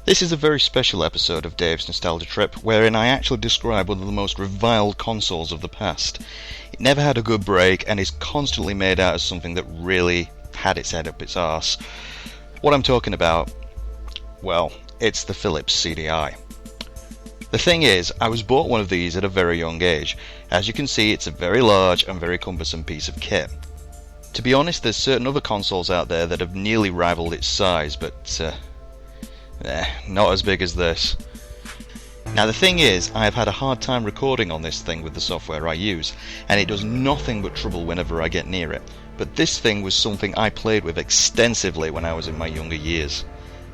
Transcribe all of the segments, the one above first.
This is a very special episode of Dave's Nostalgia Trip, wherein I actually describe one of the most reviled consoles of the past. It never had a good break, and is constantly made out as something that really had its head up its arse. What I'm talking about, well, it's the Philips CDI. The thing is, I was bought one of these at a very young age. As you can see, it's a very large and very cumbersome piece of kit. To be honest, there's certain other consoles out there that have nearly rivaled its size, but not as big as this. Now the thing is, I have had a hard time recording on this thing with the software I use, and it does nothing but trouble whenever I get near it. But this thing was something I played with extensively when I was in my younger years.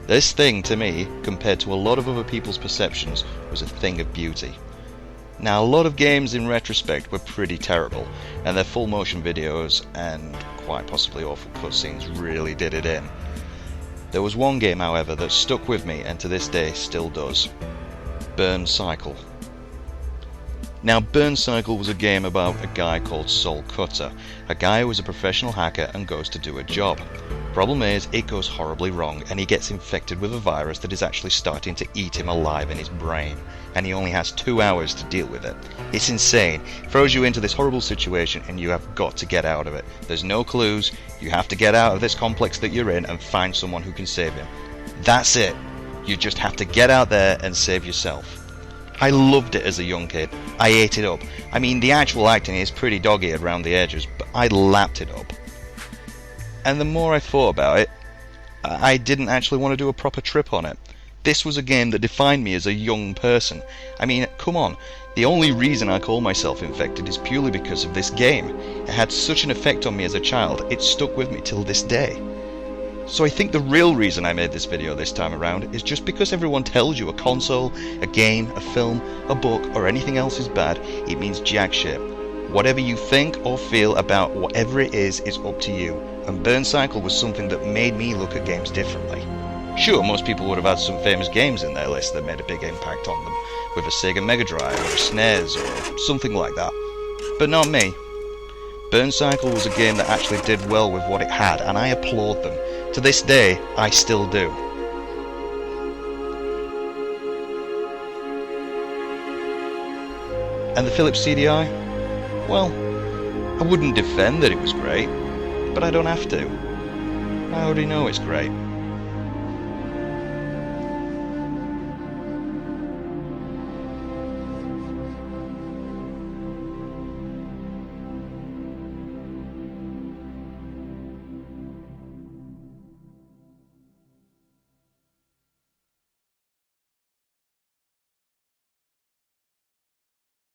This thing, to me, compared to a lot of other people's perceptions, was a thing of beauty. Now, a lot of games in retrospect were pretty terrible, and their full motion videos and quite possibly awful cutscenes really did it in. There was one game, however, that stuck with me and to this day still does. Burn Cycle. Now, Burn Cycle was a game about a guy called Soul Cutter, a guy who is a professional hacker and goes to do a job. Problem is, it goes horribly wrong and he gets infected with a virus that is actually starting to eat him alive in his brain, and he only has 2 hours to deal with it. It's insane. It throws you into this horrible situation and you have got to get out of it. There's no clues. You have to get out of this complex that you're in and find someone who can save him. That's it. You just have to get out there and save yourself. I loved it as a young kid. I ate it up. I mean, the actual acting is pretty dog-eared around the edges, but I lapped it up. And the more I thought about it, I didn't actually want to do a proper trip on it. This was a game that defined me as a young person. I mean, come on, the only reason I call myself infected is purely because of this game. It had such an effect on me as a child, it stuck with me till this day. So I think the real reason I made this video this time around is just because everyone tells you a console, a game, a film, a book, or anything else is bad, it means jack shit. Whatever you think or feel about whatever it is up to you, and Burn Cycle was something that made me look at games differently. Sure, most people would have had some famous games in their list that made a big impact on them, with a Sega Mega Drive or a SNES or something like that. But not me. Burn Cycle was a game that actually did well with what it had, and I applaud them. To this day, I still do. And the Philips CDI? Well, I wouldn't defend that it was great, but I don't have to. I already know it's great.